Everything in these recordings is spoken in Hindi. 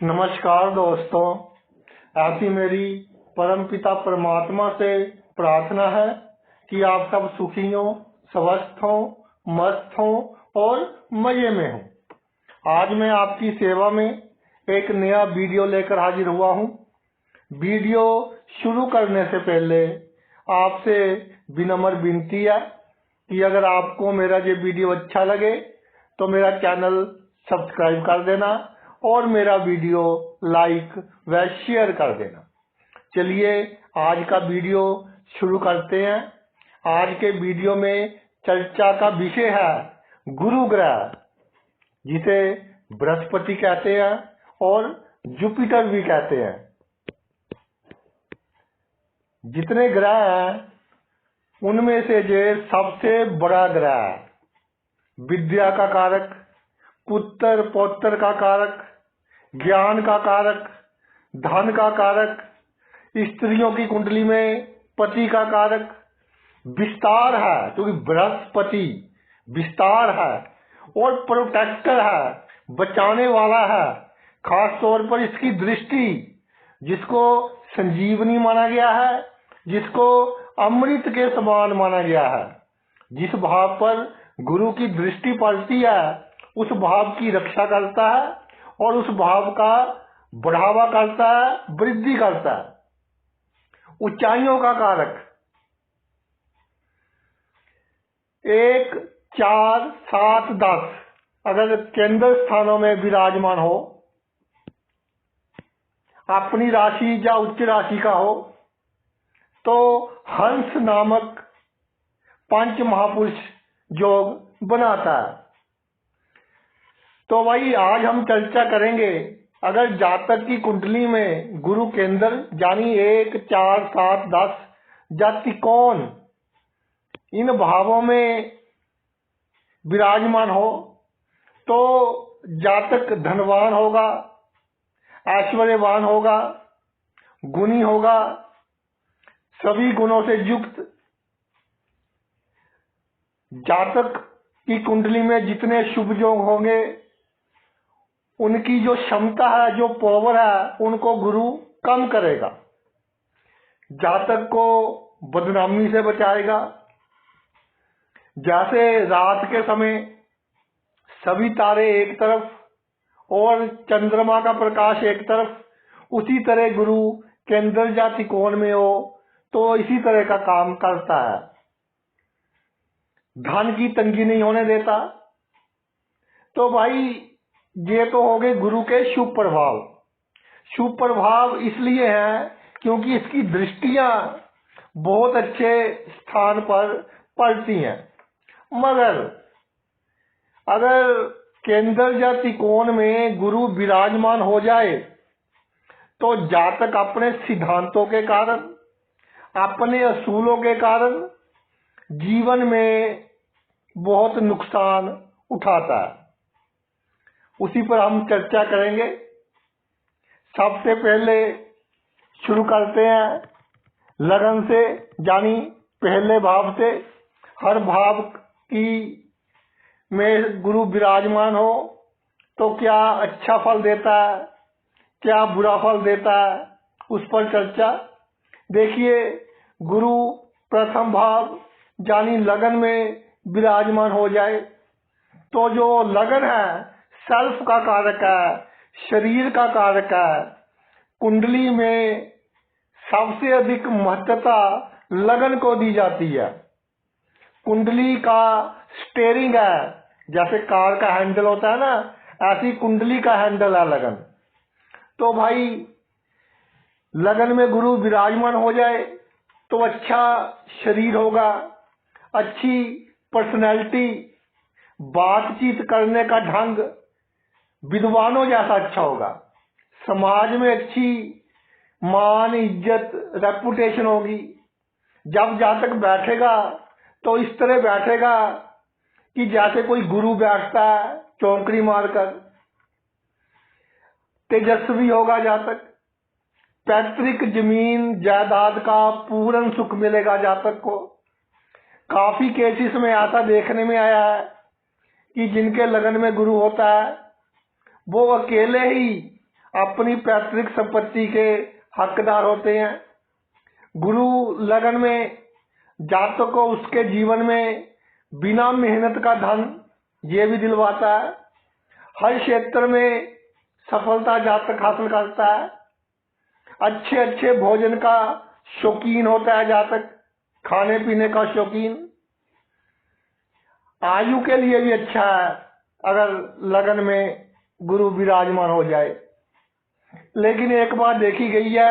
नमस्कार दोस्तों, ऐसी मेरी परमपिता परमात्मा से प्रार्थना है कि आप सब सुखी हो, स्वस्थ हो, मस्त हो और मजे में हो। आज मैं आपकी सेवा में एक नया वीडियो लेकर हाजिर हुआ हूँ। वीडियो शुरू करने से पहले आपसे विनम्र विनती है कि अगर आपको मेरा ये वीडियो अच्छा लगे तो मेरा चैनल सब्सक्राइब कर देना और मेरा वीडियो लाइक व शेयर कर देना। चलिए आज का वीडियो शुरू करते हैं। आज के वीडियो में चर्चा का विषय है गुरु ग्रह, जिसे बृहस्पति कहते हैं और जुपिटर भी कहते हैं। जितने ग्रह हैं उनमें से ये सबसे बड़ा ग्रह है। विद्या का कारक, पुत्र पौत्र का कारक, ज्ञान का कारक, धन का कारक, स्त्रियों की कुंडली में पति का कारक, विस्तार है क्योंकि बृहस्पति विस्तार है और प्रोटेक्टर है, बचाने वाला है। खास तौर पर इसकी दृष्टि, जिसको संजीवनी माना गया है, जिसको अमृत के समान माना गया है। जिस भाव पर गुरु की दृष्टि पड़ती है उस भाव की रक्षा करता है और उस भाव का बढ़ावा करता है, वृद्धि करता है। ऊंचाइयों का कारक 1, 4, 7, 10 अगर केंद्र स्थानों में विराजमान हो, अपनी राशि या उच्च राशि का हो, तो हंस नामक पंच महापुरुष योग बनाता है। तो भाई आज हम चर्चा करेंगे, अगर जातक की कुंडली में गुरु केंद्र यानी 1, 4, 7, 10 या त्रिकोण इन भावों में विराजमान हो तो जातक धनवान होगा, ऐश्वर्यवान होगा, गुणी होगा, सभी गुणों से युक्त। जातक की कुंडली में जितने शुभ योग होंगे उनकी जो क्षमता है, जो पावर है, उनको गुरु कम करेगा। जातक को बदनामी से बचाएगा। जैसे रात के समय सभी तारे एक तरफ और चंद्रमा का प्रकाश एक तरफ, उसी तरह गुरु केंद्र या त्रिकोण में हो तो इसी तरह का काम करता है। धन की तंगी नहीं होने देता। तो भाई ये तो हो गए गुरु के शुभ प्रभाव। शुभ प्रभाव इसलिए है क्योंकि इसकी दृष्टियां बहुत अच्छे स्थान पर पड़ती हैं। मगर अगर केंद्र या त्रिकोण में गुरु विराजमान हो जाए तो जातक अपने सिद्धांतों के कारण, अपने असूलों के कारण जीवन में बहुत नुकसान उठाता है। उसी पर हम चर्चा करेंगे। सबसे पहले शुरू करते हैं लगन से, यानी पहले भाव से। हर भाव की में गुरु विराजमान हो तो क्या अच्छा फल देता है, क्या बुरा फल देता है, उस पर चर्चा। देखिए, गुरु प्रथम भाव यानी लगन में विराजमान हो जाए तो जो लगन है सेल्फ का कारक है, शरीर का कारक है। कुंडली में सबसे अधिक महत्वता लगन को दी जाती है। कुंडली का स्टेयरिंग है, जैसे कार का हैंडल होता है ना, ऐसी कुंडली का हैंडल है लगन। तो भाई लगन में गुरु विराजमान हो जाए तो अच्छा शरीर होगा, अच्छी पर्सनैलिटी, बातचीत करने का ढंग विद्वानों जैसा अच्छा होगा। समाज में अच्छी मान, इज्जत, रेपुटेशन होगी। जब जातक बैठेगा तो इस तरह बैठेगा कि जैसे कोई गुरु बैठता है चौकड़ी मारकर। तेजस्वी होगा जातक। पैतृक जमीन जायदाद का पूर्ण सुख मिलेगा जातक को। काफी केसेस में ऐसा देखने में आया है कि जिनके लगन में गुरु होता है वो अकेले ही अपनी पैतृक संपत्ति के हकदार होते हैं। गुरु लगन में जातक को उसके जीवन में बिना मेहनत का धन ये भी दिलवाता है। हर क्षेत्र में सफलता जातक हासिल करता है। अच्छे अच्छे भोजन का शौकीन होता है जातक, खाने पीने का शौकीन। आयु के लिए भी अच्छा है अगर लगन में गुरु विराजमान हो जाए। लेकिन एक बात देखी गई है,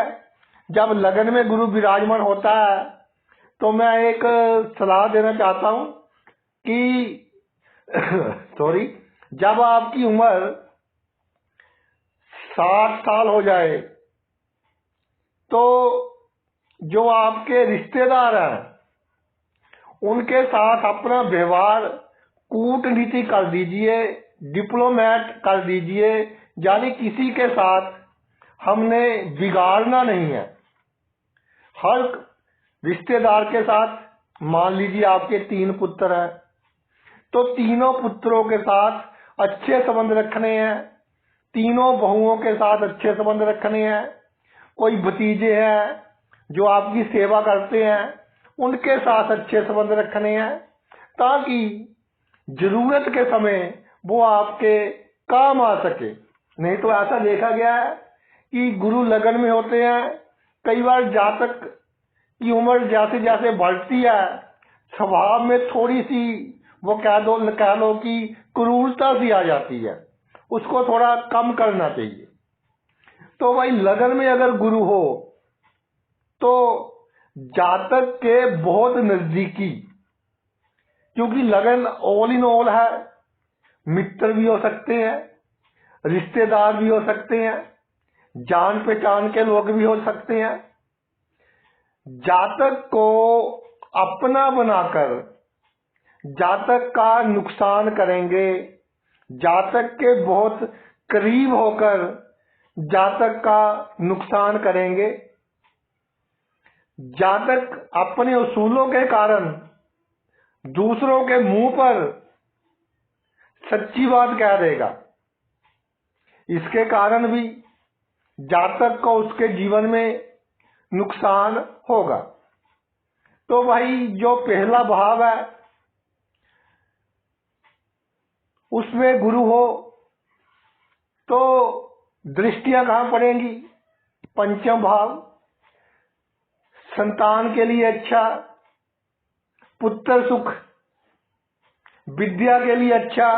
जब लगन में गुरु विराजमान होता है तो मैं एक सलाह देना चाहता हूं कि सॉरी, जब आपकी उम्र 60 साल हो जाए तो जो आपके रिश्तेदार हैं उनके साथ अपना व्यवहार कूटनीति कर दीजिए, डिप्लोमेट कर दीजिए। यानी किसी के साथ हमने बिगाड़ना नहीं है। हर रिश्तेदार के साथ, मान लीजिए आपके 3 पुत्र हैं तो तीनों पुत्रों के साथ अच्छे संबंध रखने हैं, तीनों बहुओं के साथ अच्छे संबंध रखने हैं। कोई भतीजे हैं जो आपकी सेवा करते हैं उनके साथ अच्छे संबंध रखने हैं, ताकि जरूरत के समय वो आपके काम आ सके। नहीं तो ऐसा देखा गया है कि गुरु लगन में होते हैं, कई बार जातक की उम्र जैसे जैसे बढ़ती है स्वभाव में थोड़ी सी वो कह लो कि क्रूरता सी आ जाती है, उसको थोड़ा कम करना चाहिए। तो भाई लगन में अगर गुरु हो तो जातक के बहुत नजदीकी, क्योंकि लगन ऑल इन ऑल है, मित्र भी हो सकते हैं, रिश्तेदार भी हो सकते हैं, जान पहचान के लोग भी हो सकते हैं। जातक को अपना बनाकर जातक का नुकसान करेंगे, जातक के बहुत करीब होकर जातक का नुकसान करेंगे। जातक अपने उसूलों के कारण दूसरों के मुंह पर सच्ची बात कह देगा, इसके कारण भी जातक को उसके जीवन में नुकसान होगा। तो भाई जो पहला भाव है उसमें गुरु हो तो दृष्टियां कहां पड़ेंगी? पंचम भाव, संतान के लिए अच्छा, पुत्र सुख, विद्या के लिए अच्छा।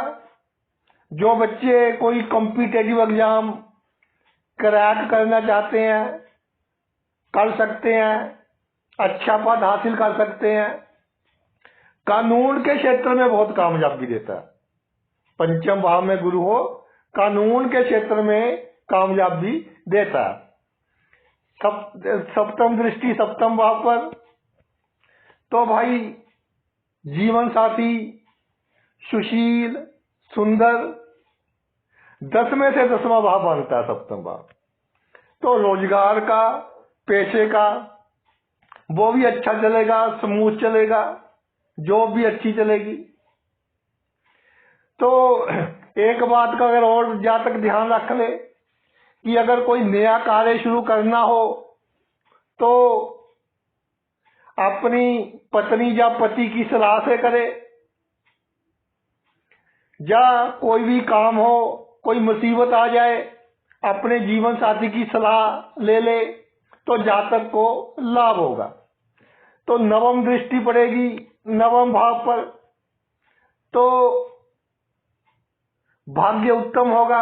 जो बच्चे कोई कॉम्पिटिटिव एग्जाम क्रैक करना चाहते हैं कर सकते हैं, अच्छा पद हासिल कर सकते हैं। कानून के क्षेत्र में बहुत कामयाबी देता है। पंचम भाव में गुरु हो, कानून के क्षेत्र में कामयाबी देता है। सप्तम दृष्टि सप्तम भाव पर तो भाई जीवन साथी सुशील सुंदर, 10 में से 10वां भाव बनता है सप्तम भाव। तो रोजगार का, पैसे का वो भी अच्छा चलेगा, स्मूथ चलेगा, जॉब भी अच्छी चलेगी। तो एक बात का अगर और जातक ध्यान रख ले कि अगर कोई नया कार्य शुरू करना हो तो अपनी पत्नी या पति की सलाह से करे, या कोई भी काम हो, कोई मुसीबत आ जाए, अपने जीवन साथी की सलाह ले ले तो जातक को लाभ होगा। तो नवम दृष्टि पड़ेगी नवम भाव पर तो भाग्य उत्तम होगा,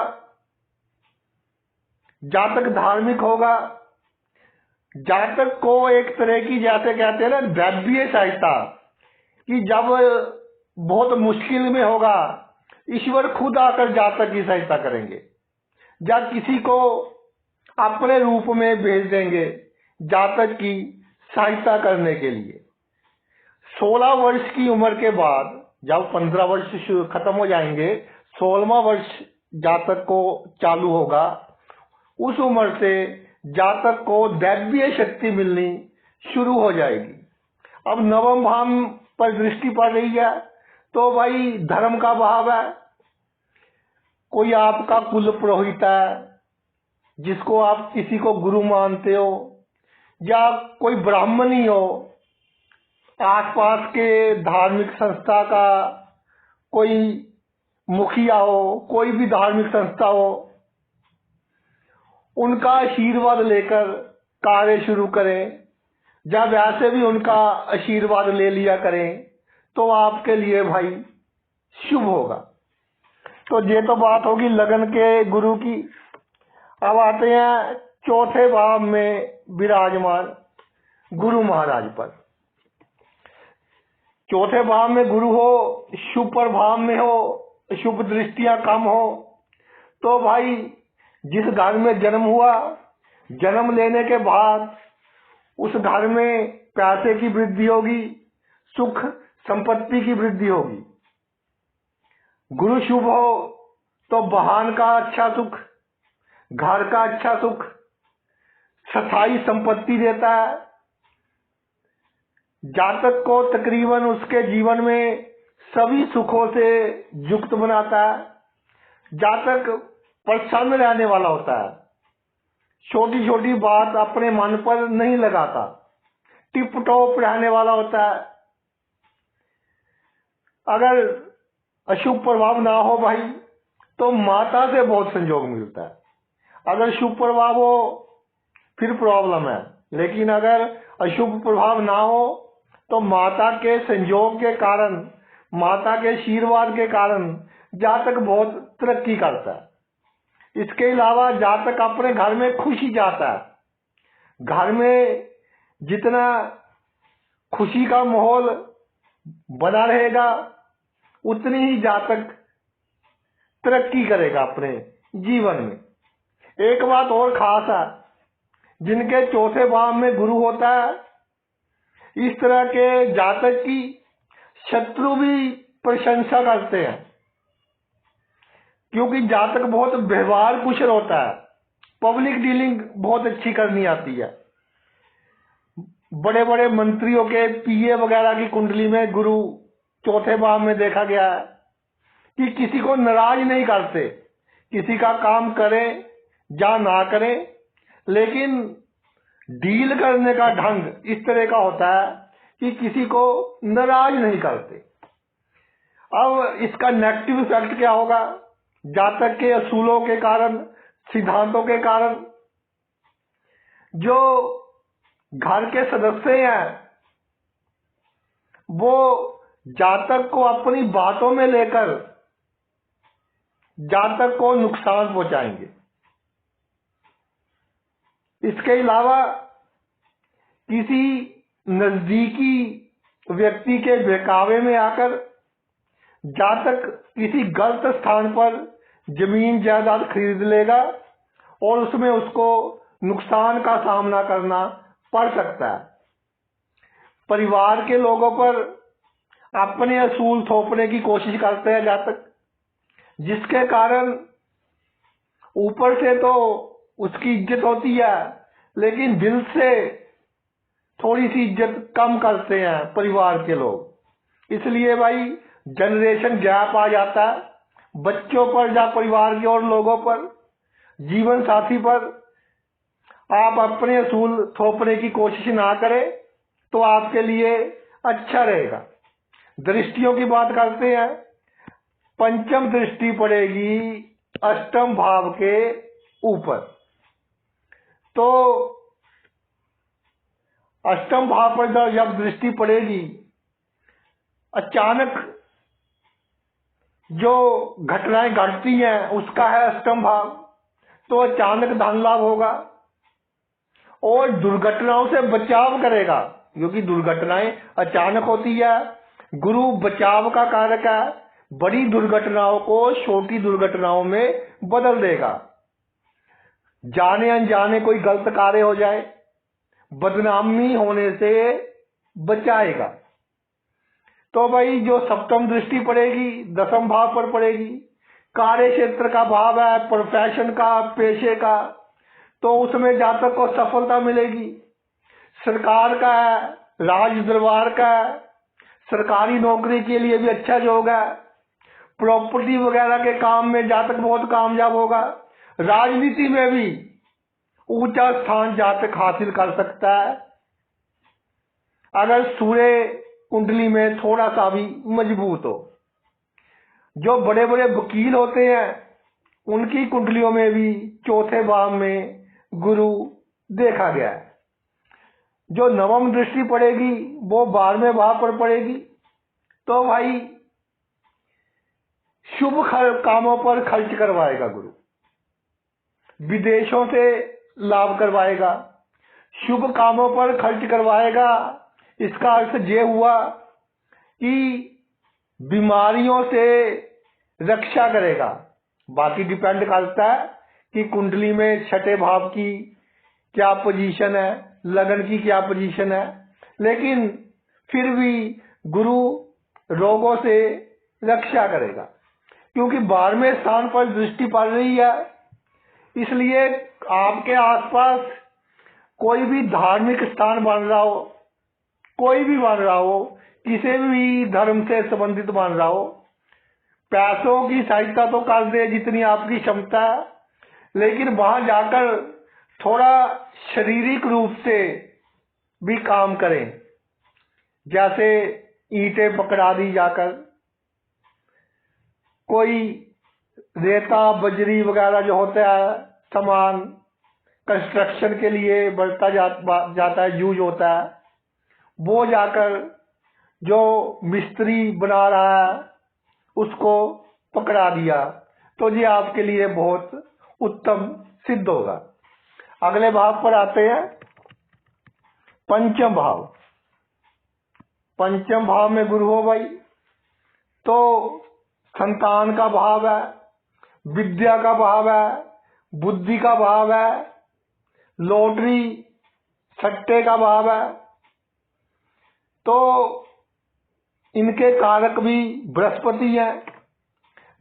जातक धार्मिक होगा। जातक को एक तरह की, जैसे कहते हैं ना, दैवीय सहायता, कि जब बहुत मुश्किल में होगा ईश्वर खुद आकर जातक की सहायता करेंगे, या किसी को अपने रूप में भेज देंगे जातक की सहायता करने के लिए। 16 वर्ष की उम्र के बाद जब 15 वर्ष खत्म हो जाएंगे, 16वां वर्ष जातक को चालू होगा। उस उम्र से जातक को दैवीय शक्ति मिलनी शुरू हो जाएगी। अब नवम भाव पर दृष्टि पड़ रही है तो भाई धर्म का भाव है। कोई आपका कुल पुरोहित है, जिसको आप किसी को गुरु मानते हो, या कोई ब्राह्मण ही हो, आसपास के धार्मिक संस्था का कोई मुखिया हो, कोई भी धार्मिक संस्था हो, उनका आशीर्वाद लेकर कार्य शुरू करें। जब वैसे भी उनका आशीर्वाद ले लिया करें तो आपके लिए भाई शुभ होगा। तो ये तो बात होगी लगन के गुरु की। अब आते हैं चौथे भाव में विराजमान गुरु महाराज पर। चौथे भाव में गुरु हो, शुभ प्रभाव में हो, शुभ दृष्टियां कम हो, तो भाई जिस घर में जन्म हुआ, जन्म लेने के बाद उस घर में पैसे की वृद्धि होगी, सुख संपत्ति की वृद्धि होगी। गुरु शुभ हो तो वाहन का अच्छा सुख, घर का अच्छा सुख, स्थायी संपत्ति देता है। जातक को तकरीबन उसके जीवन में सभी सुखों से युक्त बनाता है। जातक प्रसन्न रहने वाला होता है, छोटी छोटी बात अपने मन पर नहीं लगाता, टिप टॉप रहने वाला होता है। अगर अशुभ प्रभाव ना हो भाई तो माता से बहुत संयोग मिलता है। अगर शुभ प्रभाव हो फिर प्रॉब्लम है, लेकिन अगर अशुभ प्रभाव ना हो तो माता के संयोग के कारण, माता के आशीर्वाद के कारण जातक बहुत तरक्की करता है। इसके अलावा जातक अपने घर में खुशी चाहता है। घर में जितना खुशी का माहौल बना रहेगा उतनी ही जातक तरक्की करेगा अपने जीवन में। एक बात और खास है, जिनके चौथे भाव में गुरु होता है, इस तरह के जातक की शत्रु भी प्रशंसा करते हैं, क्योंकि जातक बहुत व्यवहार कुशल होता है, पब्लिक डीलिंग बहुत अच्छी करनी आती है। बड़े बड़े मंत्रियों के पीए वगैरह की कुंडली में गुरु चौथे भाव में देखा गया है कि किसी को नाराज नहीं करते, किसी का काम करें या ना करें, लेकिन डील करने का ढंग इस तरह का होता है कि किसी को नाराज नहीं करते। अब इसका नेगेटिव इफेक्ट क्या होगा? जातक के असूलों के कारण, सिद्धांतों के कारण जो घर के सदस्य हैं वो जातक को अपनी बातों में लेकर जातक को नुकसान पहुंचाएंगे। इसके अलावा किसी नजदीकी व्यक्ति के बहकावे में आकर जातक किसी गलत स्थान पर जमीन जायदाद खरीद लेगा और उसमें उसको नुकसान का सामना करना पड़ सकता है। परिवार के लोगों पर अपने असूल थोपने की कोशिश करते हैं जातक, जिसके कारण ऊपर से तो उसकी इज्जत होती है, लेकिन दिल से थोड़ी सी इज्जत कम करते हैं परिवार के लोग। इसलिए भाई जनरेशन गैप आ जाता है, बच्चों पर या परिवार के और लोगों पर, जीवन साथी पर आप अपने असूल थोपने की कोशिश ना करें तो आपके लिए अच्छा रहेगा। दृष्टियों की बात करते हैं। पंचम दृष्टि पड़ेगी अष्टम भाव के ऊपर, तो अष्टम भाव पर जब दृष्टि पड़ेगी, अचानक जो घटनाएं घटती हैं उसका है अष्टम भाव, तो अचानक धन लाभ होगा और दुर्घटनाओं से बचाव करेगा, क्योंकि दुर्घटनाएं अचानक होती है। गुरु बचाव का कारक है, बड़ी दुर्घटनाओं को छोटी दुर्घटनाओं में बदल देगा। जाने अनजाने कोई गलत कार्य हो जाए, बदनामी होने से बचाएगा। तो भाई जो सप्तम दृष्टि पड़ेगी दसम भाव पर पड़ेगी, कार्य क्षेत्र का भाव है, प्रोफेशन का, पेशे का, तो उसमें जातक को सफलता मिलेगी। सरकार का है, राज दरबार का है, सरकारी नौकरी के लिए भी अच्छा योग है। प्रॉपर्टी वगैरह के काम में जातक बहुत कामयाब होगा। राजनीति में भी ऊंचा स्थान जातक हासिल कर सकता है। अगर सूर्य कुंडली में थोड़ा सा भी मजबूत हो। जो बड़े बड़े वकील होते हैं उनकी कुंडलियों में भी चौथे भाव में गुरु देखा गया है। जो नवम दृष्टि पड़ेगी वो 12वें भाव पर पड़ेगी। तो भाई शुभ कामों पर खर्च करवाएगा गुरु, विदेशों से लाभ करवाएगा, शुभ कामों पर खर्च करवाएगा। इसका अर्थ ये हुआ कि बीमारियों से रक्षा करेगा। बाकी डिपेंड करता है कि कुंडली में छठे भाव की क्या पोजीशन है, लगन की क्या पोजीशन है, लेकिन फिर भी गुरु रोगों से रक्षा करेगा क्योंकि 12वें स्थान पर दृष्टि पड़ रही है। इसलिए आपके आसपास कोई भी धार्मिक स्थान बन रहा हो, कोई भी बन रहा हो, किसी भी धर्म से संबंधित बन रहा हो, पैसों की सहायता तो कर दे जितनी आपकी क्षमता है, लेकिन वहां जाकर थोड़ा शारीरिक रूप से भी काम करें। जैसे ईंटें पकड़ा दी जाकर, कोई रेता बजरी वगैरह जो होता है सामान कंस्ट्रक्शन के लिए बढ़ता जाता है, यूज होता है, वो जाकर जो मिस्त्री बना रहा है उसको पकड़ा दिया तो ये आपके लिए बहुत उत्तम सिद्ध होगा। अगले भाव पर आते हैं, पंचम भाव। पंचम भाव में गुरु हो भाई तो संतान का भाव है, विद्या का भाव है, बुद्धि का भाव है, लॉटरी सट्टे का भाव है। तो इनके कारक भी बृहस्पति है।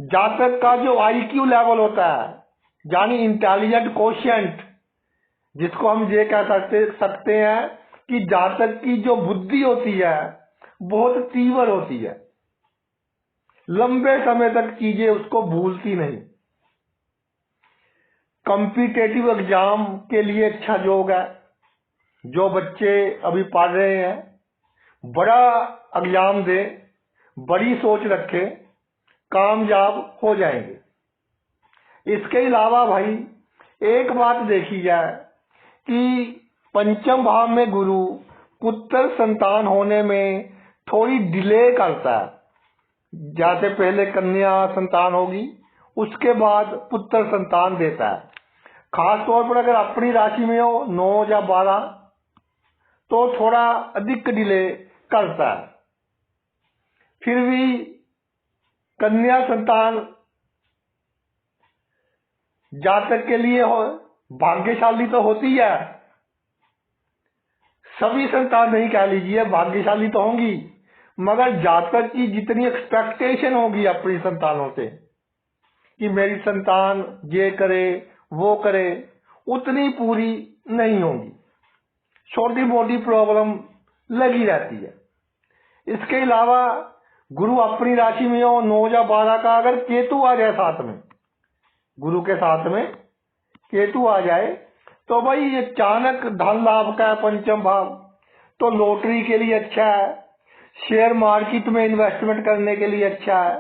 जातक का जो IQ लेवल होता है यानी इंटेलिजेंट कोशिएंट, जिसको हम ये कह सकते हैं कि जातक की जो बुद्धि होती है बहुत तीव्र होती है, लंबे समय तक चीजें उसको भूलती नहीं। कॉम्पिटिटिव एग्जाम के लिए अच्छा योग है। जो बच्चे अभी पढ़ रहे हैं बड़ा एग्जाम दे, बड़ी सोच रखे, कामयाब हो जाएंगे। इसके अलावा भाई एक बात देखी जाए कि पंचम भाव में गुरु पुत्र संतान होने में थोड़ी डिले करता है। जैसे पहले कन्या संतान होगी उसके बाद पुत्र संतान देता है। खास तौर पर अगर अपनी राशि में हो 9 या 12 तो थोड़ा अधिक डिले करता है। फिर भी कन्या संतान जातक के लिए भाग्यशाली तो होती है। सभी संतान नहीं कह लीजिए भाग्यशाली तो होंगी, मगर जातक की जितनी एक्सपेक्टेशन होगी अपनी संतानों से कि मेरी संतान ये करे वो करे, उतनी पूरी नहीं होगी। छोटी मोटी प्रॉब्लम लगी रहती है। इसके अलावा गुरु अपनी राशि में हो 9 या 12 का अगर केतु आ जाए साथ में, गुरु के साथ में केतु आ जाए तो भाई ये अचानक धन लाभ का है पंचम भाव, तो लॉटरी के लिए अच्छा है, शेयर मार्केट में इन्वेस्टमेंट करने के लिए अच्छा है,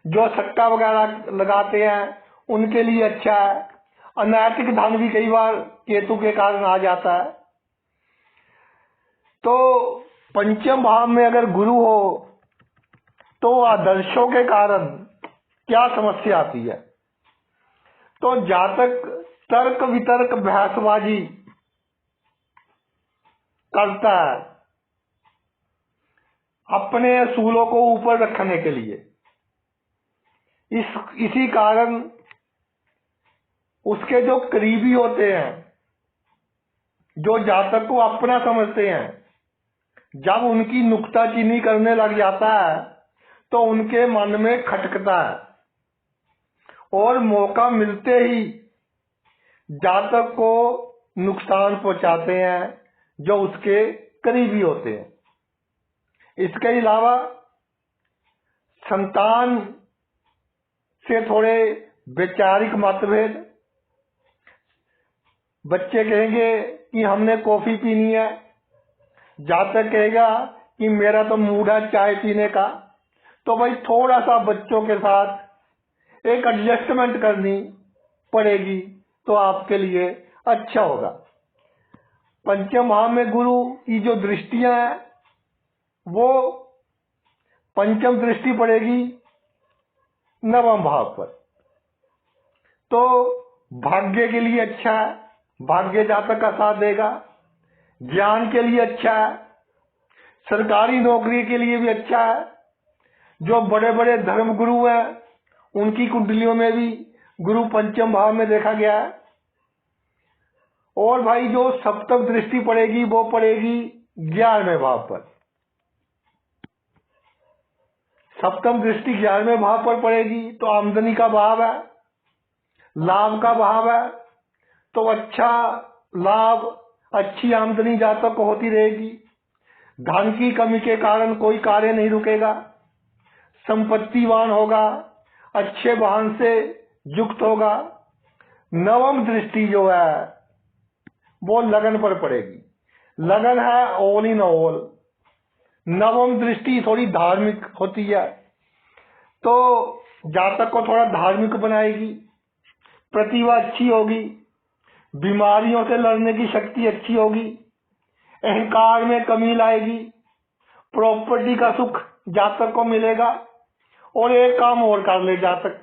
जो सट्टा वगैरह लगाते हैं उनके लिए अच्छा है। अनैतिक धन भी कई बार केतु के कारण आ जाता है। तो पंचम भाव में अगर गुरु हो तो आदर्शों के कारण क्या समस्या आती है। तो जातक तर्क वितर्क बहसबाजी करता है अपने असूलों को ऊपर रखने के लिए। इसी कारण उसके जो करीबी होते हैं, जो जातक को अपना समझते हैं, जब उनकी नुक्ताचीनी करने लग जाता है तो उनके मन में खटकता है और मौका मिलते ही जातक को नुकसान पहुंचाते हैं जो उसके करीबी होते हैं। इसके अलावा संतान से थोड़े वैचारिक मतभेद, बच्चे कहेंगे कि हमने कॉफी पीनी है, जातक कहेगा कि मेरा तो मूड है चाय पीने का। तो भाई थोड़ा सा बच्चों के साथ एक एडजस्टमेंट करनी पड़ेगी तो आपके लिए अच्छा होगा। पंचम भाव में गुरु की जो दृष्टियां हैं वो पंचम दृष्टि पड़ेगी नवम भाव पर, तो भाग्य के लिए अच्छा है, भाग्य जातक का साथ देगा। ज्ञान के लिए अच्छा है, सरकारी नौकरी के लिए भी अच्छा है। जो बड़े बड़े धर्म गुरु हैं उनकी कुंडलियों में भी गुरु पंचम भाव में देखा गया है। और भाई जो सप्तम दृष्टि पड़ेगी वो पड़ेगी 11वें भाव पर। सप्तम दृष्टि 11वें भाव पर पड़ेगी तो आमदनी का भाव है, लाभ का भाव है, तो अच्छा लाभ, अच्छी आमदनी जातक को होती रहेगी। धन की कमी के कारण कोई कार्य नहीं रुकेगा, संपत्तिवान होगा, अच्छे वाहन से युक्त होगा। नवम दृष्टि जो है वो लगन पर पड़ेगी। लगन है ऑल इन ऑल। नवम दृष्टि थोड़ी धार्मिक होती है तो जातक को थोड़ा धार्मिक बनाएगी। प्रतिभा अच्छी होगी, बीमारियों से लड़ने की शक्ति अच्छी होगी, अहंकार में कमी लाएगी, प्रॉपर्टी का सुख जातक को मिलेगा। और एक काम और कर ले जातक,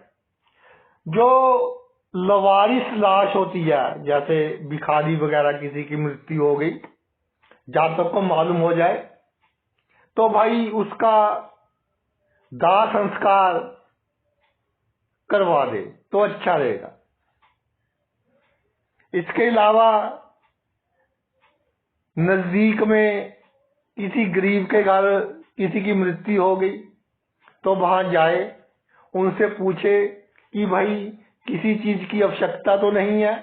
जो लवारिस लाश होती है, जैसे भिखारी वगैरह किसी की मृत्यु हो गई, जातक को मालूम हो जाए तो भाई उसका दाह संस्कार करवा दे तो अच्छा रहेगा। इसके अलावा नजदीक में किसी गरीब के घर किसी की मृत्यु हो गई तो वहां जाए, उनसे पूछे कि भाई किसी चीज की आवश्यकता तो नहीं है,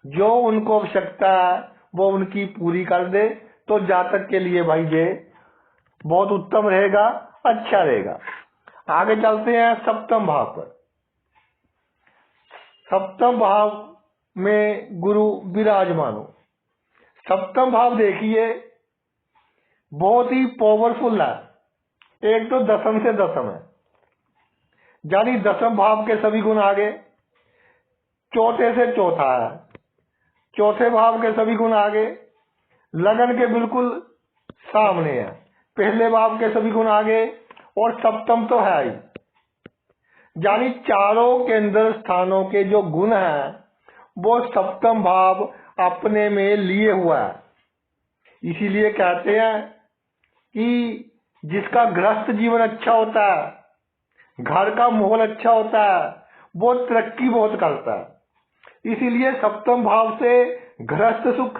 जो उनको आवश्यकता है वो उनकी पूरी कर दे तो जातक के लिए भाई ये बहुत उत्तम रहेगा, अच्छा रहेगा। आगे चलते हैं सप्तम भाव पर। सप्तम भाव में गुरु विराजमान हो। सप्तम भाव देखिए बहुत ही पावरफुल है। एक तो दसम से दसम है, यानी दसम भाव के सभी गुण आगे, चौथे से चौथा है, चौथे भाव के सभी गुण आगे, लगन के बिल्कुल सामने है, पहले भाव के सभी गुण आगे, और सप्तम तो है ही। यानी चारों केंद्र स्थानों के जो गुण हैं वो सप्तम भाव अपने में लिए हुआ है। इसीलिए कहते हैं कि जिसका गृहस्थ जीवन अच्छा होता है, घर का माहौल अच्छा होता है, वो तरक्की बहुत करता है। इसीलिए सप्तम भाव से गृहस्थ सुख,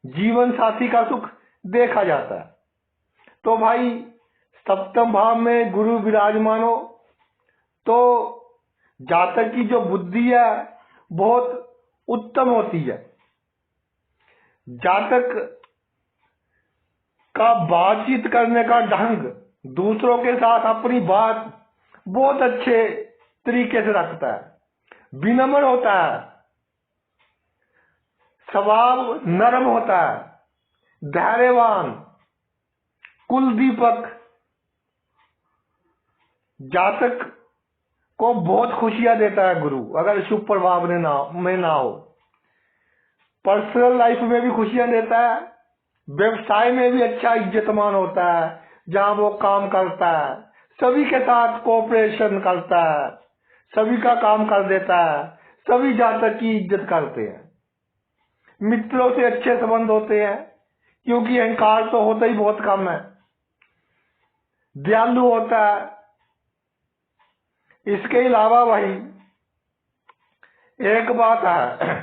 जीवन साथी का सुख देखा जाता है। तो भाई सप्तम भाव में गुरु विराजमान हो तो जातक की जो बुद्धि है बहुत उत्तम होती है। जातक का बातचीत करने का ढंग, दूसरों के साथ अपनी बात बहुत अच्छे तरीके से रखता है, विनम्र होता है, स्वभाव नरम होता है, धैर्यवान, कुल दीपक। जातक को बहुत खुशियां देता है गुरु, अगर शुभ प्रभाव में ना हो। पर्सनल लाइफ में भी खुशियां देता है, व्यवसाय में भी अच्छा इज्जतमान होता है, जहां वो काम करता है सभी के साथ कोऑपरेशन करता है, सभी का काम कर देता है, सभी जातक की इज्जत करते हैं, मित्रों से अच्छे संबंध होते हैं क्योंकि अहंकार तो होता ही बहुत कम है, दयालु होता है। इसके अलावा भाई एक बात है,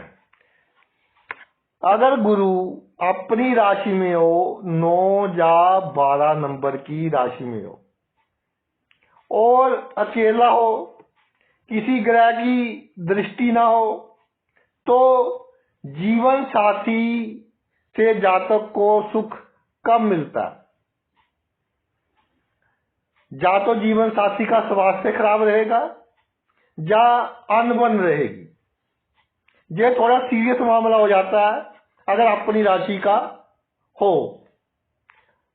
अगर गुरु अपनी राशि में हो, 9 या 12 नंबर की राशि में हो और अकेला हो, किसी ग्रह की दृष्टि ना हो, तो जीवन साथी से जातक को सुख कम मिलता है। या तो जीवन साथी का स्वास्थ्य खराब रहेगा या अनबन रहेगी। ये थोड़ा सीरियस मामला हो जाता है अगर अपनी राशि का हो,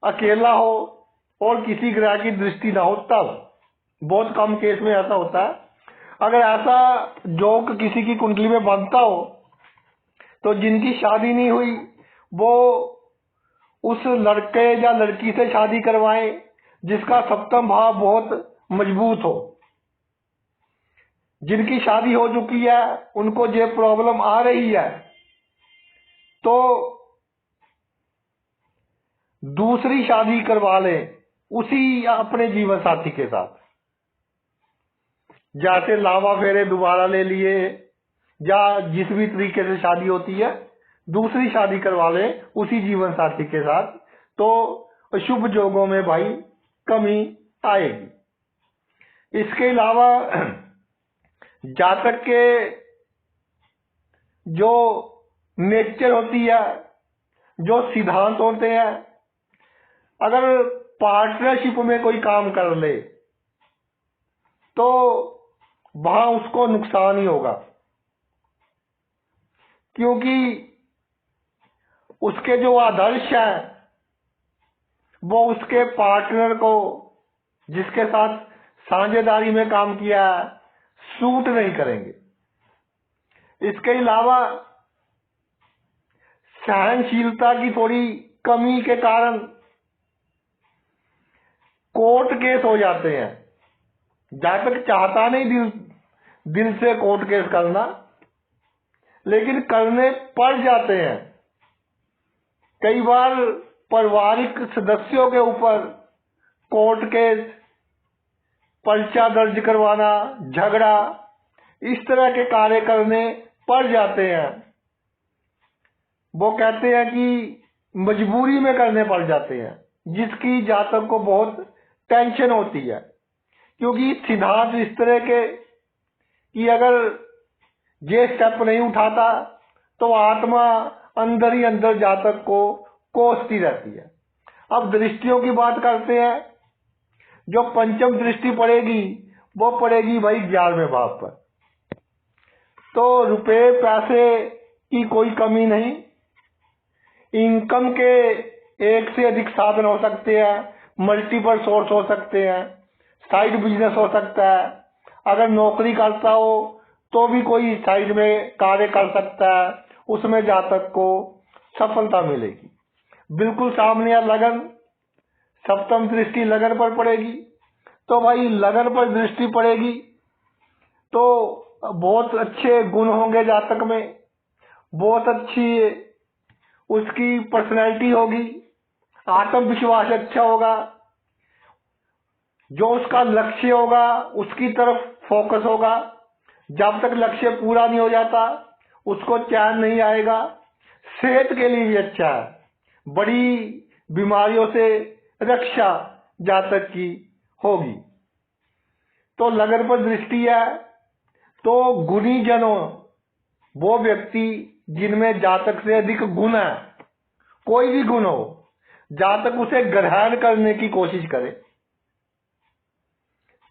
अकेला हो और किसी ग्रह की दृष्टि ना हो तब। बहुत कम केस में ऐसा होता है। अगर ऐसा जोक किसी की कुंडली में बनता हो तो जिनकी शादी नहीं हुई वो उस लड़के या लड़की से शादी करवाएं जिसका सप्तम भाव बहुत मजबूत हो। जिनकी शादी हो चुकी है उनको ये प्रॉब्लम आ रही है तो दूसरी शादी करवा लें उसी अपने जीवन साथी के साथ। जैसे लावा फेरे दोबारा ले लिए या जिस भी तरीके से शादी होती है दूसरी शादी करवा लें उसी जीवन साथी के साथ, तो शुभ योगों में भाई कमी आएगी। इसके अलावा जातक के जो नेचर होती है, जो सिद्धांत होते हैं, अगर पार्टनरशिप में कोई काम कर ले तो वहां उसको नुकसान ही होगा, क्योंकि उसके जो आदर्श है वो उसके पार्टनर को जिसके साथ साझेदारी में काम किया है सूट नहीं करेंगे। इसके अलावा सहनशीलता की थोड़ी कमी के कारण कोर्ट केस हो जाते हैं। जातक चाहता नहीं दिल से कोर्ट केस करना, लेकिन करने पड़ जाते हैं। कई बार पारिवारिक सदस्यों के ऊपर कोर्ट केस, पर्चा दर्ज करवाना, झगड़ा, इस तरह के कार्य करने पड़ जाते हैं। वो कहते हैं कि मजबूरी में करने पड़ जाते हैं, जिसकी जातक को बहुत टेंशन होती है, क्योंकि सिद्धांत इस तरह के कि अगर ये स्टेप नहीं उठाता तो आत्मा अंदर ही अंदर जातक को कोसती रहती है। अब दृष्टियों की बात करते हैं। जो पंचम दृष्टि पड़ेगी वो पड़ेगी भाई 11वें भाव पर। तो रुपए पैसे की कोई कमी नहीं, इनकम के एक से अधिक साधन हो सकते हैं, मल्टीपल सोर्स हो सकते हैं, साइड बिजनेस हो सकता है। अगर नौकरी करता हो तो भी कोई साइड में कार्य कर सकता है, उसमें जातक को सफलता मिलेगी। बिल्कुल सामने लगन, सप्तम दृष्टि लगन पर पड़ेगी, तो भाई लगन पर दृष्टि पड़ेगी तो बहुत अच्छे गुण होंगे जातक में, बहुत अच्छी उसकी पर्सनैलिटी होगी, आत्मविश्वास अच्छा होगा, जो उसका लक्ष्य होगा उसकी तरफ फोकस होगा। जब तक लक्ष्य पूरा नहीं हो जाता उसको चैन नहीं आएगा। सेहत के लिए भी अच्छा है, बड़ी बीमारियों से रक्षा जातक की होगी। तो लगन पर दृष्टि है तो गुणी जनों, वो व्यक्ति जिनमें जातक से अधिक गुण है, कोई भी गुण हो, जातक उसे ग्रहण करने की कोशिश करे।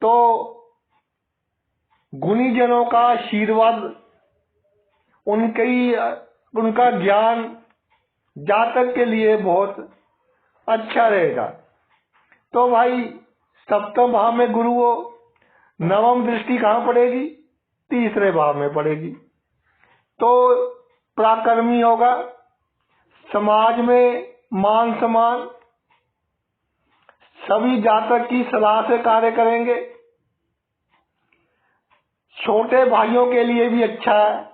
तो गुणी जनों का आशीर्वाद, उनका ज्ञान जातक के लिए बहुत अच्छा रहेगा। तो भाई सप्तम भाव में गुरु हो, नवम दृष्टि कहाँ पड़ेगी? तीसरे भाव में पड़ेगी। तो पराक्रमी होगा, समाज में मान सम्मान, सभी जातक की सलाह से कार्य करेंगे। छोटे भाइयों के लिए भी अच्छा है,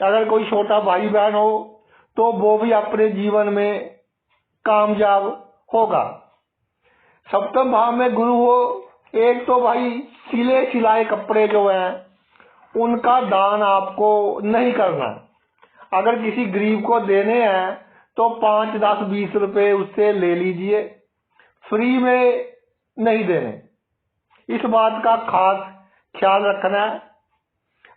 अगर कोई छोटा भाई बहन हो तो वो भी अपने जीवन में कामयाब होगा। सप्तम भाव में गुरु हो, एक तो भाई सिले सिलाए कपड़े जो हैं उनका दान आपको नहीं करना। अगर किसी गरीब को देने हैं तो 5, 10, 20 रुपए उससे ले लीजिए, फ्री में नहीं देने। इस बात का खास ख्याल रखना है।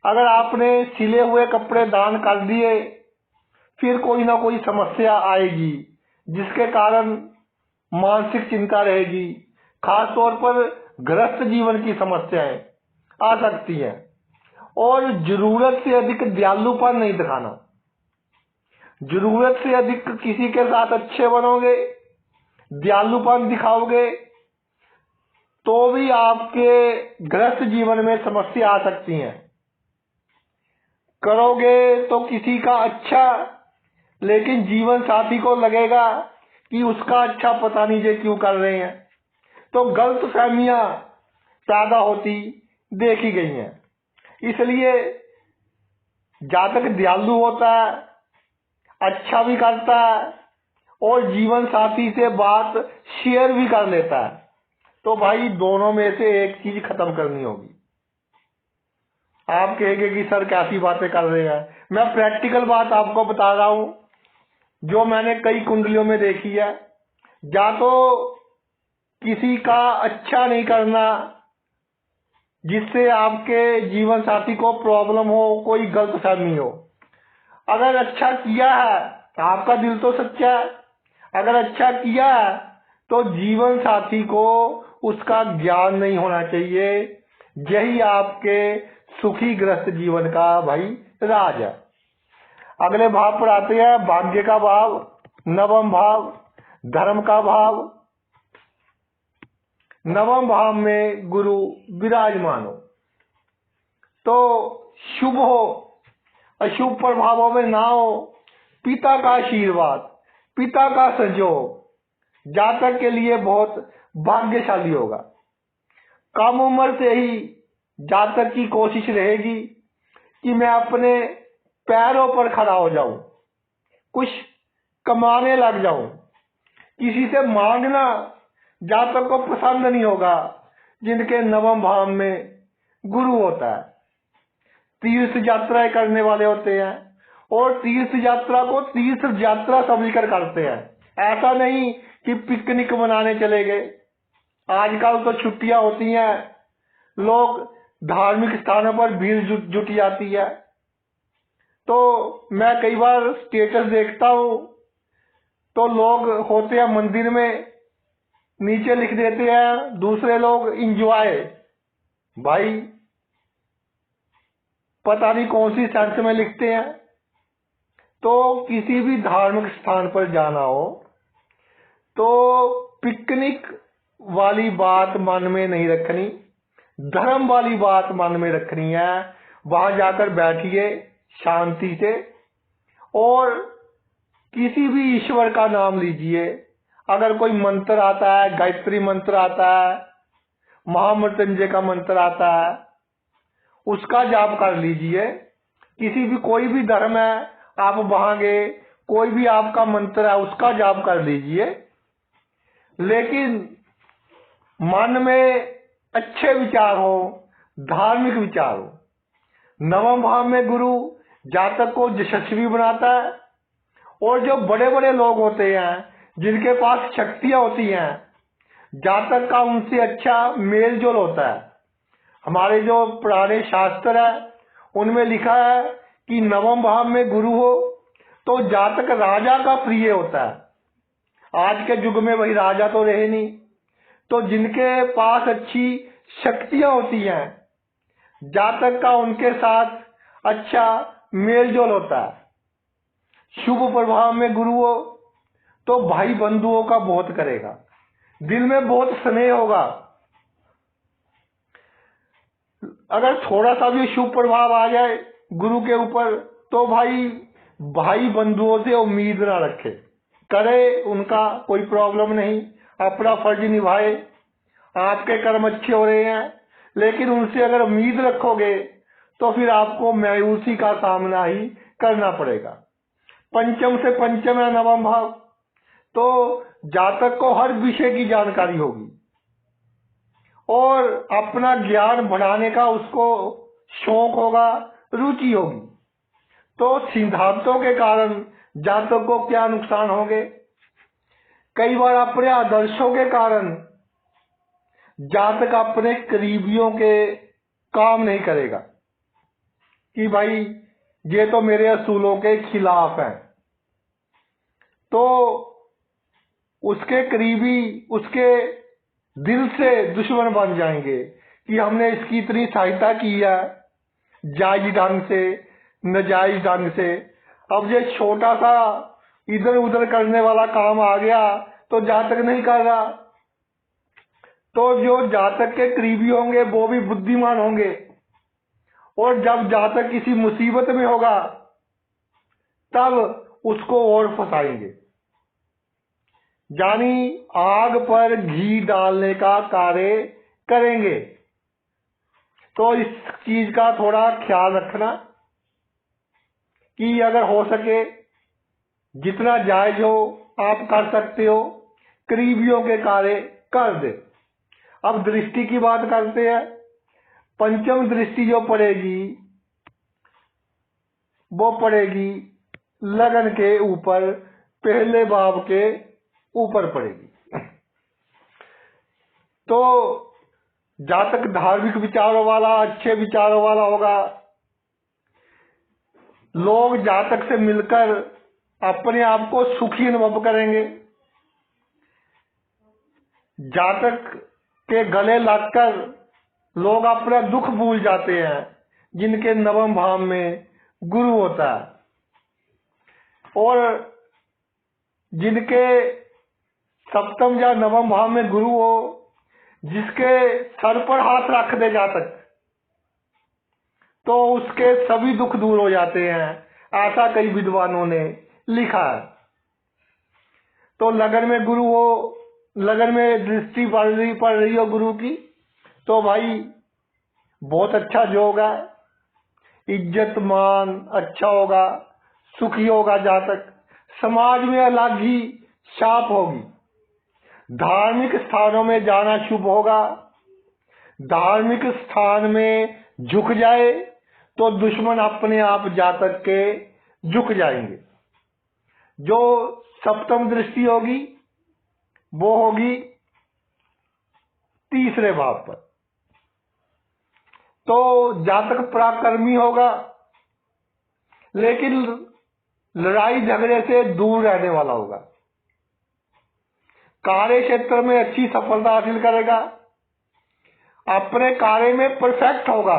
अगर आपने सिले हुए कपड़े दान कर दिए फिर कोई ना कोई समस्या आएगी जिसके कारण मानसिक चिंता रहेगी, खास तौर पर गृहस्थ जीवन की समस्याएं आ सकती हैं। और जरूरत से अधिक दयालुपन नहीं दिखाना। जरूरत से अधिक किसी के साथ अच्छे बनोगे, दयालुपन दिखाओगे, तो भी आपके गृहस्थ जीवन में समस्या आ सकती है। करोगे तो किसी का अच्छा, लेकिन जीवन साथी को लगेगा कि उसका अच्छा पता नहीं ये क्यों कर रहे हैं, तो गलत फहमियां पैदा होती देखी गई हैं। इसलिए जातक दयालु होता है, अच्छा भी करता है और जीवन साथी से बात शेयर भी कर लेता है, तो भाई दोनों में से एक चीज खत्म करनी होगी। आप कहेंगे कि सर कैसी बातें कर रहे हैं। मैं प्रैक्टिकल बात आपको बता रहा हूं जो मैंने कई कुंडलियों में देखी है। या तो किसी का अच्छा नहीं करना जिससे आपके जीवन साथी को प्रॉब्लम हो, कोई गलतफहमी हो। अगर अच्छा किया है, आपका दिल तो सच्चा है, अगर अच्छा किया है तो जीवन साथी को उसका ज्ञान नहीं होना चाहिए। यही आपके सुखी ग्रस्त जीवन का भाई राज है। अगले भाव पर आते हैं, भाग्य का भाव, नवम भाव, धर्म का भाव। नवम भाव में गुरु विराजमान हो तो शुभ हो, अशुभ प्रभावों में ना हो। पिता का आशीर्वाद, पिता का संयोग जातक के लिए बहुत भाग्यशाली होगा। कम उम्र से ही जातक की कोशिश रहेगी कि मैं अपने पैरों पर खड़ा हो जाऊं, कुछ कमाने लग जाऊं। किसी से मांगना जातक को पसंद नहीं होगा जिनके नवम भाव में गुरु होता है। तीर्थ यात्राएं करने वाले होते हैं और तीर्थ यात्रा को तीर्थ यात्रा समझकर करते हैं। ऐसा नहीं कि पिकनिक मनाने चले गए। आजकल तो छुट्टियां होती हैं, लोग धार्मिक स्थानों पर भीड़ जुट जाती है। तो मैं कई बार स्टेटस देखता हूं तो लोग होते हैं मंदिर में, नीचे लिख देते हैं दूसरे लोग इंजॉय। भाई पता नहीं कौन सी सेंस में लिखते हैं। तो किसी भी धार्मिक स्थान पर जाना हो तो पिकनिक वाली बात मन में नहीं रखनी, धर्म वाली बात मन में रखनी है। वहां जाकर बैठिए शांति से और किसी भी ईश्वर का नाम लीजिए। अगर कोई मंत्र आता है, गायत्री मंत्र आता है, महामृत्युंजय का मंत्र आता है, उसका जाप कर लीजिए। किसी भी कोई भी धर्म है, आप वहां गए, कोई भी आपका मंत्र है उसका जाप कर लीजिए, लेकिन मन में अच्छे विचार हो, धार्मिक विचार हो। नवम भाव में गुरु जातक को यशस्वी बनाता है और जो बड़े बड़े लोग होते हैं जिनके पास शक्तियां होती हैं, जातक का उनसे अच्छा मेल जोल होता है। हमारे जो पुराने शास्त्र है उनमें लिखा है कि नवम भाव में गुरु हो तो जातक राजा का प्रिय होता है। आज के युग में वही राजा तो रहे नहीं, तो जिनके पास अच्छी शक्तियां होती हैं, जातक का उनके साथ अच्छा मेलजोल होता है। शुभ प्रभाव में गुरु हो तो भाई बंधुओं का बहुत करेगा, दिल में बहुत स्नेह होगा। अगर थोड़ा सा भी शुभ प्रभाव आ जाए गुरु के ऊपर तो भाई बंधुओं से उम्मीद ना रखे, करे उनका कोई प्रॉब्लम नहीं, अपना फर्ज निभाए, आपके कर्म अच्छे हो रहे हैं। लेकिन उनसे अगर उम्मीद रखोगे तो फिर आपको मायूसी का सामना ही करना पड़ेगा। पंचम से पंचम है नवम भाव, तो जातक को हर विषय की जानकारी होगी और अपना ज्ञान बढ़ाने का उसको शौक होगा, रुचि होगी। तो सिद्धांतों के कारण जातक को क्या नुकसान होंगे? कई बार अपने आदर्शों के कारण जातक अपने करीबियों के काम नहीं करेगा कि भाई ये तो मेरे असूलों के खिलाफ है, तो उसके करीबी उसके दिल से दुश्मन बन जाएंगे कि हमने इसकी इतनी सहायता की है, जायज ढंग से, नाजायज ढंग से। अब ये छोटा सा इधर उधर करने वाला काम आ गया तो जातक नहीं कर रहा। तो जो जातक के करीबी होंगे वो भी बुद्धिमान होंगे, और जब जातक किसी मुसीबत में होगा तब उसको और फंसाएंगे, यानी आग पर घी डालने का कार्य करेंगे। तो इस चीज का थोड़ा ख्याल रखना कि अगर हो सके जितना जायज हो आप कर सकते हो, करीबियों के कार्य कर दे। अब दृष्टि की बात करते हैं। पंचम दृष्टि जो पड़ेगी वो पड़ेगी लगन के ऊपर, पहले भाव के ऊपर पड़ेगी। तो जातक धार्मिक विचारों वाला, अच्छे विचारों वाला होगा। लोग जातक से मिलकर अपने आप को सुखी अनुभव करेंगे। जातक के गले लगकर लोग अपना दुख भूल जाते हैं, जिनके नवम भाव में गुरु होता है। और जिनके सप्तम या नवम भाव में गुरु हो, जिसके सर पर हाथ रख दे जातक, तो उसके सभी दुख दूर हो जाते हैं, ऐसा कई विद्वानों ने लिखा है। तो लगन में गुरु हो, लगन में दृष्टि पड़ रही हो गुरु की, तो भाई बहुत अच्छा योग है, इज्जत मान अच्छा होगा, सुखी होगा जातक, समाज में अलग ही छाप होगी, धार्मिक स्थानों में जाना शुभ होगा। धार्मिक स्थान में झुक जाए तो दुश्मन अपने आप जातक के झुक जाएंगे। जो सप्तम दृष्टि होगी वो होगी तीसरे भाव पर, तो जातक पराक्रमी होगा, लेकिन लड़ाई झगड़े से दूर रहने वाला होगा। कार्य क्षेत्र में अच्छी सफलता हासिल करेगा, अपने कार्य में परफेक्ट होगा।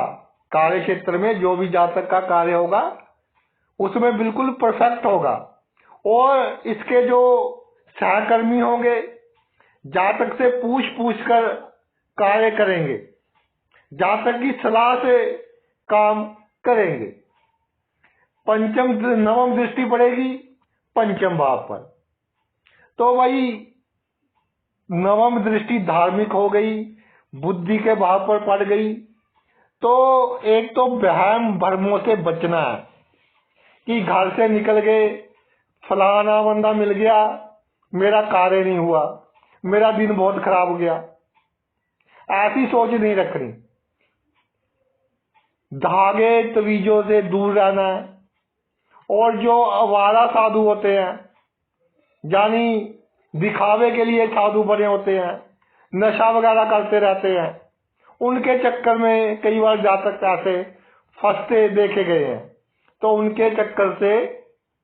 कार्य क्षेत्र में जो भी जातक का कार्य होगा उसमें बिल्कुल परफेक्ट होगा। और इसके जो सहकर्मी होंगे जातक से पूछ कर कार्य करेंगे, जातक की सलाह से काम करेंगे। पंचम नवम दृष्टि पड़ेगी पंचम भाव पर, तो भाई नवम दृष्टि धार्मिक हो गई, बुद्धि के भाव पर पड़ गई। तो एक तो वहम भ्रमों से बचना है कि घर से निकल गए, फलाना बंदा मिल गया, मेरा कार्य नहीं हुआ, मेरा दिन बहुत खराब हो गया, ऐसी सोच नहीं रखनी। धागे तवीजों से दूर रहना है। और जो आवारा साधु होते हैं, यानी दिखावे के लिए साधु बने होते हैं, नशा वगैरह करते रहते हैं, उनके चक्कर में कई बार जातक ऐसे फंसते देखे गए हैं। तो उनके चक्कर से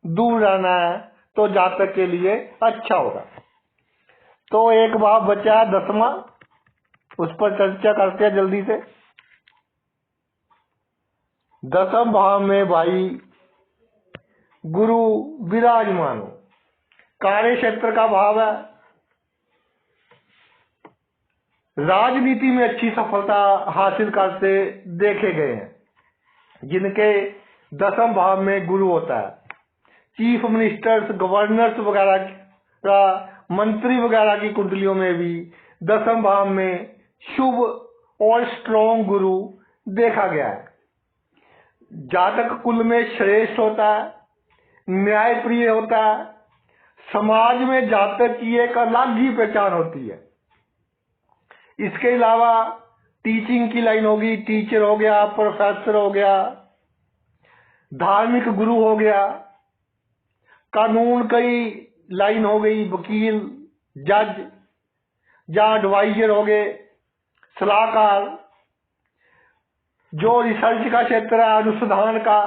दूर रहना है तो जातक के लिए अच्छा होगा। तो एक भाव बचा है दसवां, उस पर चर्चा करते हैं जल्दी से। दसम भाव में भाई गुरु विराजमान हो, कार्य क्षेत्र का भाव है। राजनीति में अच्छी सफलता हासिल करते देखे गए हैं, जिनके दसम भाव में गुरु होता है। चीफ मिनिस्टर्स, गवर्नर्स वगैरह का, मंत्री वगैरह की कुंडलियों में भी दसम भाव में शुभ और स्ट्रॉन्ग गुरु देखा गया है। जातक कुल में श्रेष्ठ होता है, न्यायप्रिय होता है, समाज में जातक की एक अलग ही पहचान होती है। इसके अलावा टीचिंग की लाइन होगी, टीचर हो गया, प्रोफेसर हो गया, धार्मिक गुरु हो गया, कानून की लाइन हो गई, वकील, जज या एडवाइजर हो गए, सलाहकार। जो रिसर्च का क्षेत्र है, अनुसंधान का,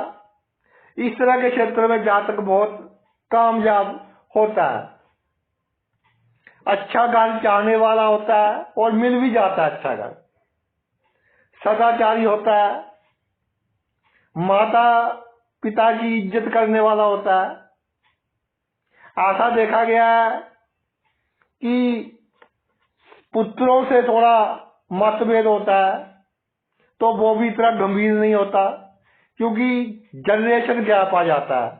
इस तरह के क्षेत्र में जातक बहुत कामयाब होता है। अच्छा घर चाहने वाला होता है और मिल भी जाता है अच्छा घर। सदाचारी होता है, माता पिता की इज्जत करने वाला होता है। ऐसा देखा गया है कि पुत्रों से थोड़ा मतभेद होता है तो वो भी इतना गंभीर नहीं होता, क्योंकि जनरेशन गैप आ जाता है।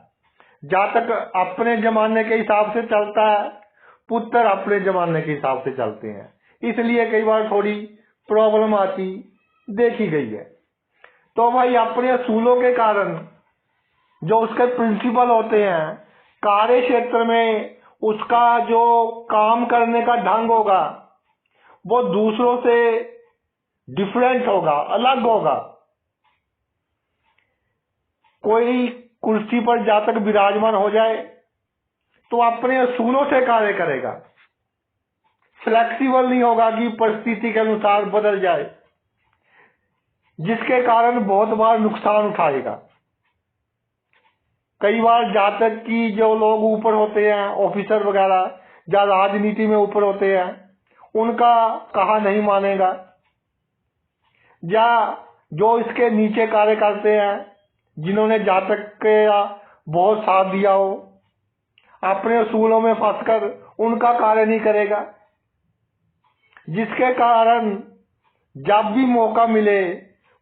जातक अपने जमाने के हिसाब से चलता है, पुत्र अपने जमाने के हिसाब से चलते हैं, इसलिए कई बार थोड़ी प्रॉब्लम आती देखी गई है। तो भाई अपने असूलों के कारण जो उसके प्रिंसिपल होते हैं, कार्य क्षेत्र में उसका जो काम करने का ढंग होगा वो दूसरों से डिफरेंट होगा, अलग होगा। कोई कुर्सी पर जातक विराजमान हो जाए तो अपने असूलों से कार्य करेगा, फ्लेक्सिबल नहीं होगा कि परिस्थिति के अनुसार बदल जाए, जिसके कारण बहुत बार नुकसान उठाएगा। कई बार जातक की जो लोग ऊपर होते हैं, ऑफिसर वगैरह या राजनीति में ऊपर होते हैं, उनका कहा नहीं मानेगा, या जो इसके नीचे कार्य करते हैं जिन्होंने जातक के बहुत साथ दिया हो, अपने असूलों में फंसकर उनका कार्य नहीं करेगा, जिसके कारण जब भी मौका मिले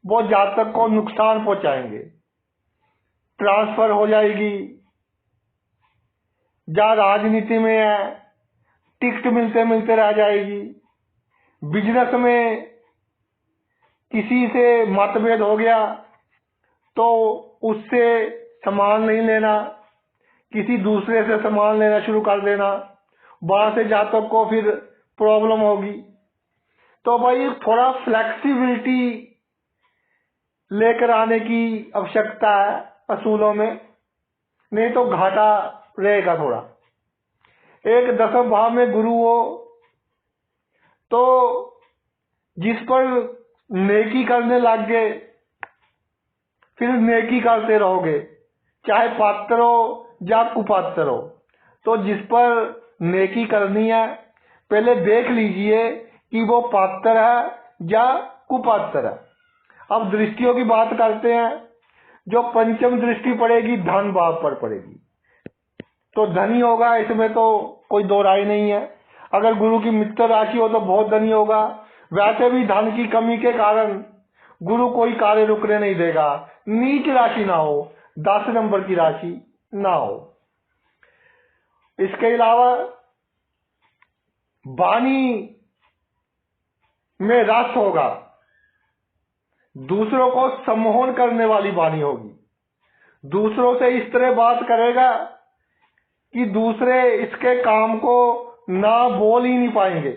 वो जातक को नुकसान पहुंचाएंगे। ट्रांसफर हो जाएगी, या राजनीति में है टिकट मिलते मिलते रह जाएगी, बिजनेस में किसी से मतभेद हो गया तो उससे सामान नहीं लेना, किसी दूसरे से सामान लेना शुरू कर देना, वहां से जातक को फिर प्रॉब्लम होगी। तो भाई थोड़ा फ्लेक्सिबिलिटी लेकर आने की आवश्यकता है असूलों में, नहीं तो घाटा रहेगा थोड़ा। एक दसम भाव में गुरु हो तो जिस पर नेकी करने लग गए फिर नेकी करते रहोगे, चाहे पात्र हो या कुपात्र हो। तो जिस पर नेकी करनी है पहले देख लीजिए कि वो पात्र है या कुपात्र है। अब दृष्टियों की बात करते हैं। जो पंचम दृष्टि पड़ेगी धन भाव पर पड़ेगी, तो धनी होगा, इसमें तो कोई दो राय नहीं है। अगर गुरु की मित्र राशि हो तो बहुत धनी होगा। वैसे भी धन की कमी के कारण गुरु कोई कार्य रुकने नहीं देगा, नीच राशि ना हो, 10 नंबर की राशि ना हो। इसके अलावा वाणी में रस होगा, दूसरों को सम्मोहन करने वाली वाणी होगी, दूसरों से इस तरह बात करेगा कि दूसरे इसके काम को ना बोल ही नहीं पाएंगे,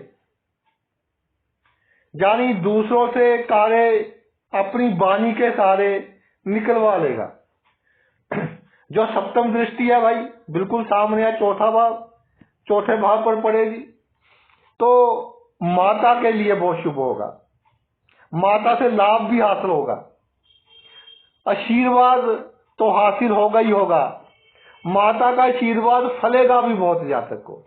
यानी दूसरों से कार्य अपनी वाणी के सहारे निकलवा लेगा। जो सप्तम दृष्टि है भाई बिल्कुल सामने है, चौथे भाव पर पड़ेगी, तो माता के लिए बहुत शुभ होगा, माता से लाभ भी हासिल होगा, आशीर्वाद तो हासिल होगा ही होगा, माता का आशीर्वाद फलेगा भी बहुत जातक को।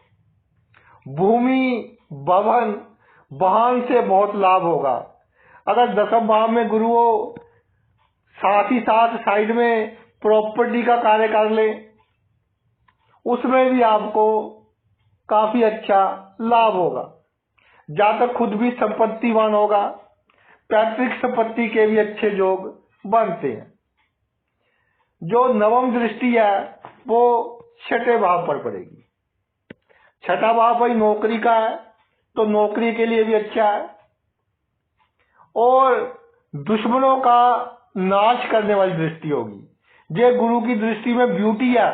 भूमि भवन वाहन से बहुत लाभ होगा। अगर दसम भाव में गुरु हो साथ ही साथ साइड में प्रॉपर्टी का कार्य कर ले, उसमें भी आपको काफी अच्छा लाभ होगा। जातक खुद भी संपत्तिवान होगा, पैतृक संपत्ति के भी अच्छे योग बनते हैं। जो नवम दृष्टि है वो छठे भाव पर पड़ेगी। छठा भाव भाई नौकरी का है, तो नौकरी के लिए भी अच्छा है, और दुश्मनों का नाश करने वाली दृष्टि होगी। ये गुरु की दृष्टि में ब्यूटी है,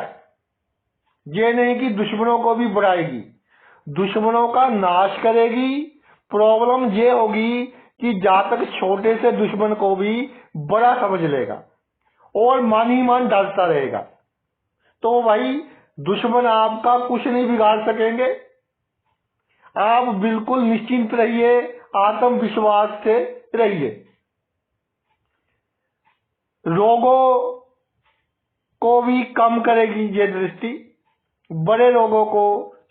ये नहीं कि दुश्मनों को भी बढ़ाएगी, दुश्मनों का नाश करेगी। प्रॉब्लम ये होगी कि जातक छोटे से दुश्मन को भी बड़ा समझ लेगा और मन ही मन डरता रहेगा, तो भाई दुश्मन आपका कुछ नहीं बिगाड़ सकेंगे। आप बिल्कुल निश्चिंत रहिए, आत्मविश्वास से रहिए। रोगों को भी कम करेगी ये दृष्टि, बड़े रोगों को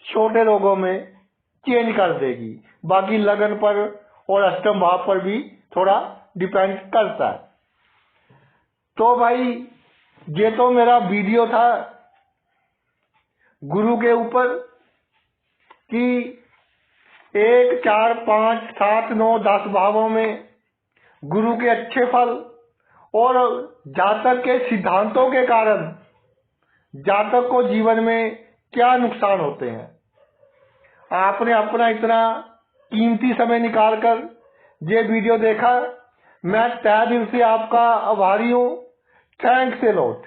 छोटे रोगों में चेंज कर देगी। बाकी लगन पर और अष्टम भाव पर भी थोड़ा डिपेंड करता है। तो भाई ये तो मेरा वीडियो था गुरु के ऊपर कि 1, 4, 5, 7, 9, 10 भावों में गुरु के अच्छे फल और जातक के सिद्धांतों के कारण जातक को जीवन में क्या नुकसान होते हैं। आपने अपना इतना कीमती समय निकालकर ये वीडियो देखा, मैं तहे दिल से आपका आभारी हूँ। Thanks a lot.